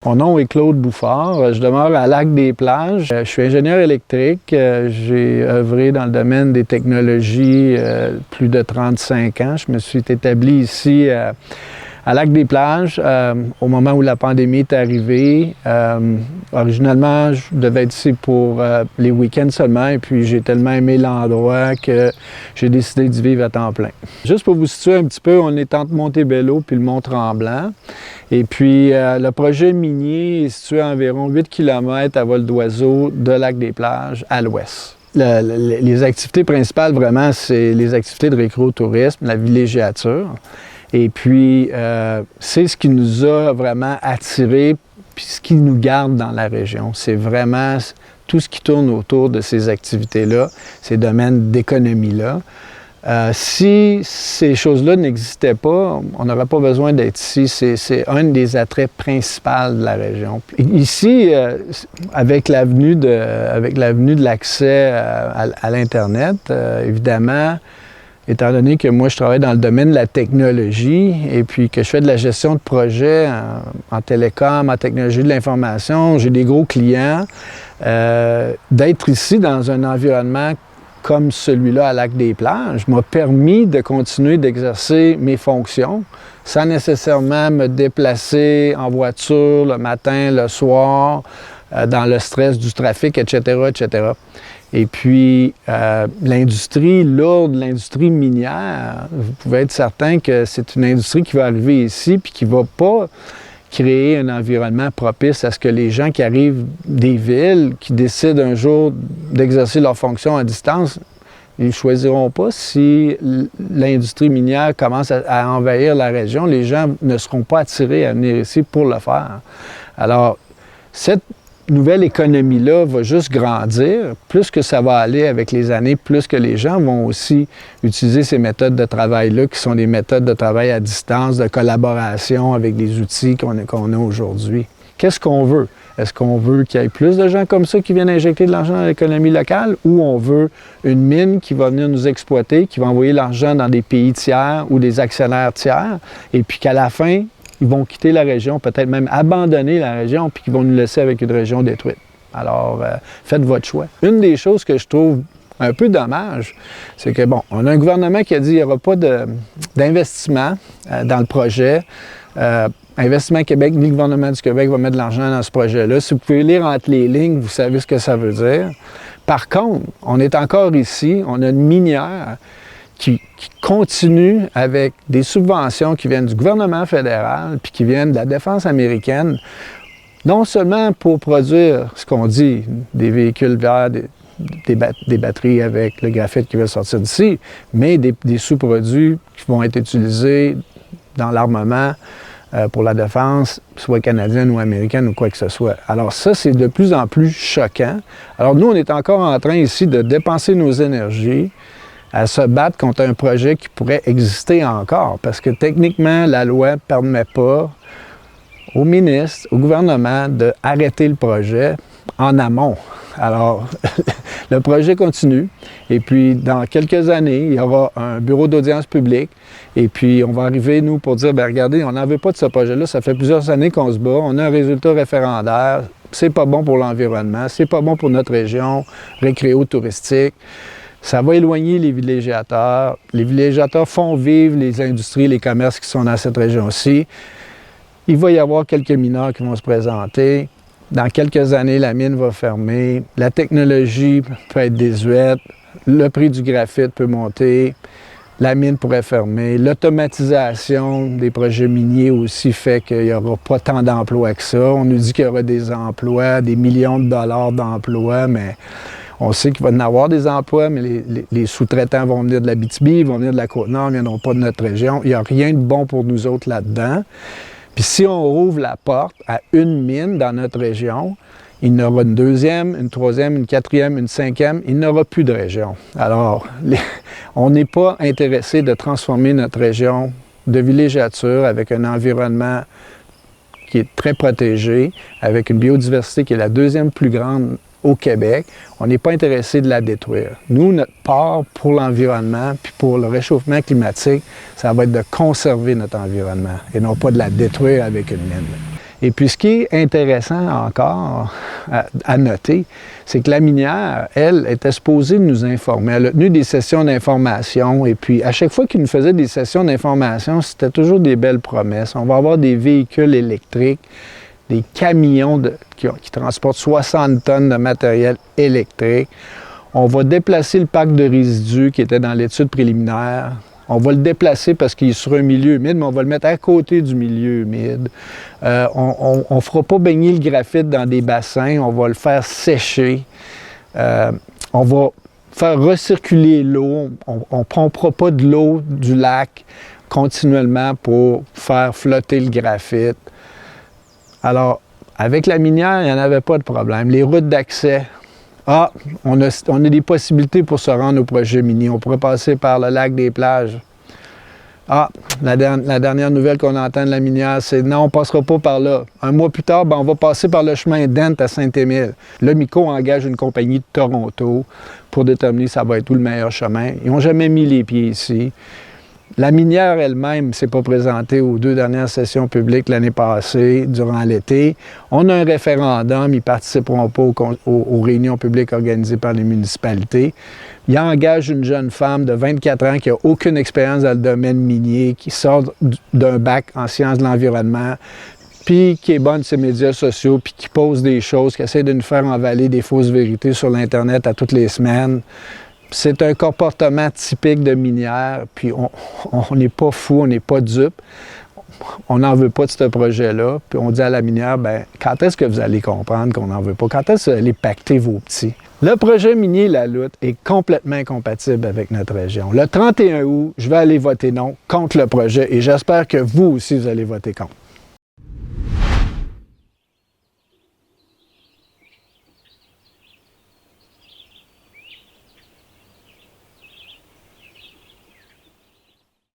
Mon nom est Claude Bouffard, je demeure à Lac-des-Plages. Je suis ingénieur électrique, j'ai œuvré dans le domaine des technologies plus de 35 ans. Je me suis établi ici à Lac-des-Plages au moment où la pandémie est arrivée. Originalement, je devais être ici pour les week-ends seulement et puis j'ai tellement aimé l'endroit que j'ai décidé d'y vivre à temps plein. Juste pour vous situer un petit peu, on est entre Montebello puis le Mont-Tremblant. Et puis, le projet minier est situé à environ 8 km à vol d'oiseau de Lac-des-Plages à l'ouest. Les activités principales, vraiment, c'est les activités de récréotourisme, la villégiature. Et puis, c'est ce qui nous a vraiment attirés, puis ce qui nous garde dans la région. C'est vraiment tout ce qui tourne autour de ces activités-là, ces domaines d'économie-là. Si ces choses-là n'existaient pas, on n'aurait pas besoin d'être ici. C'est un des attraits principaux de la région. Ici, avec l'avenue de l'accès à l'Internet, évidemment, étant donné que moi, je travaille dans le domaine de la technologie et puis que je fais de la gestion de projets en télécom, en technologie de l'information, j'ai des gros clients, d'être ici dans un environnement comme celui-là à Lac-des-Plages m'a permis de continuer d'exercer mes fonctions sans nécessairement me déplacer en voiture le matin, le soir, dans le stress du trafic, etc., etc. Et puis, l'industrie lourde, l'industrie minière, vous pouvez être certain que c'est une industrie qui va arriver ici puis qui ne va pas créer un environnement propice à ce que les gens qui arrivent des villes, qui décident un jour d'exercer leurs fonctions à distance, ils ne choisiront pas si l'industrie minière commence à envahir la région. Les gens ne seront pas attirés à venir ici pour le faire. Alors, cette nouvelle économie-là va juste grandir. Plus que ça va aller avec les années, plus que les gens vont aussi utiliser ces méthodes de travail-là, qui sont des méthodes de travail à distance, de collaboration avec des outils qu'on a aujourd'hui. Qu'est-ce qu'on veut? Est-ce qu'on veut qu'il y ait plus de gens comme ça qui viennent injecter de l'argent dans l'économie locale ou on veut une mine qui va venir nous exploiter, qui va envoyer l'argent dans des pays tiers ou des actionnaires tiers et puis qu'à la fin, ils vont quitter la région, peut-être même abandonner la région, puis qu'ils vont nous laisser avec une région détruite. Alors, faites votre choix. Une des choses que je trouve un peu dommage, c'est que, bon, on a un gouvernement qui a dit qu'il n'y aura pas d'investissement dans le projet. Investissement Québec, ni le gouvernement du Québec va mettre de l'argent dans ce projet-là. Si vous pouvez lire entre les lignes, vous savez ce que ça veut dire. Par contre, on est encore ici, on a une minière qui continue avec des subventions qui viennent du gouvernement fédéral puis qui viennent de la défense américaine, non seulement pour produire ce qu'on dit, des véhicules verts, des batteries avec le graphite qui va sortir d'ici, mais des sous-produits qui vont être utilisés dans l'armement pour la défense, soit canadienne ou américaine ou quoi que ce soit. Alors ça, c'est de plus en plus choquant. Alors nous, on est encore en train ici de dépenser nos énergies à se battre contre un projet qui pourrait exister encore. Parce que techniquement, la loi ne permet pas au ministre, au gouvernement, d'arrêter le projet en amont. Alors, le projet continue. Et puis, dans quelques années, il y aura un bureau d'audience publique. Et puis, on va arriver, nous, pour dire, bien, regardez, on n'en veut pas de ce projet-là. Ça fait plusieurs années qu'on se bat. On a un résultat référendaire. C'est pas bon pour l'environnement. C'est pas bon pour notre région récréo-touristique. Ça va éloigner les villégiateurs. Les villégiateurs font vivre les industries, les commerces qui sont dans cette région-ci. Il va y avoir quelques mineurs qui vont se présenter. Dans quelques années, la mine va fermer. La technologie peut être désuète. Le prix du graphite peut monter. La mine pourrait fermer. L'automatisation des projets miniers aussi fait qu'il n'y aura pas tant d'emplois que ça. On nous dit qu'il y aura des emplois, des millions de dollars d'emplois, mais on sait qu'il va y en avoir des emplois, mais les sous-traitants vont venir de l'Abitibi, ils vont venir de la Côte-Nord, ils ne viendront pas de notre région. Il n'y a rien de bon pour nous autres là-dedans. Puis si on rouvre la porte à une mine dans notre région, il y en aura une deuxième, une troisième, une quatrième, une cinquième, il n'y aura plus de région. Alors, on n'est pas intéressé de transformer notre région de villégiature avec un environnement qui est très protégé, avec une biodiversité qui est la deuxième plus grande au Québec. On n'est pas intéressé de la détruire. Nous, notre part pour l'environnement puis pour le réchauffement climatique, ça va être de conserver notre environnement et non pas de la détruire avec une mine. Et puis, ce qui est intéressant encore à noter, c'est que la minière, elle, était supposée nous informer. Elle a tenu des sessions d'information et puis, à chaque fois qu'il nous faisait des sessions d'information, c'était toujours des belles promesses. On va avoir des véhicules électriques, des camions qui transportent 60 tonnes de matériel électrique. On va déplacer le parc de résidus qui était dans l'étude préliminaire. On va le déplacer parce qu'il est sur un milieu humide, mais on va le mettre à côté du milieu humide. On ne fera pas baigner le graphite dans des bassins, on va le faire sécher. On va faire recirculer l'eau. On ne pompera pas de l'eau du lac continuellement pour faire flotter le graphite. Alors, avec la minière, il n'y en avait pas de problème. Les routes d'accès, on a des possibilités pour se rendre au projet minier. On pourrait passer par le lac des Plages. La dernière nouvelle qu'on entend de la minière, c'est non, on ne passera pas par là. Un mois plus tard, on va passer par le chemin d'Ent à Saint-Émile. Là, MICO engage une compagnie de Toronto pour déterminer ça va être où le meilleur chemin. Ils n'ont jamais mis les pieds ici. La minière elle-même ne s'est pas présentée aux 2 dernières sessions publiques l'année passée, durant l'été. On a un référendum, ils ne participeront pas aux réunions publiques organisées par les municipalités. Ils engagent une jeune femme de 24 ans qui n'a aucune expérience dans le domaine minier, qui sort d'un bac en sciences de l'environnement, puis qui est bonne sur ses médias sociaux, puis qui pose des choses, qui essaie de nous faire envaler des fausses vérités sur l'Internet à toutes les semaines. C'est un comportement typique de minière, puis on n'est pas fou, on n'est pas dupe. On n'en veut pas de ce projet-là. Puis on dit à la minière, quand est-ce que vous allez comprendre qu'on n'en veut pas? Quand est-ce que vous allez pacter vos petits? Le projet minier La Loutre est complètement incompatible avec notre région. Le 31 août, je vais aller voter non contre le projet et j'espère que vous aussi, vous allez voter contre.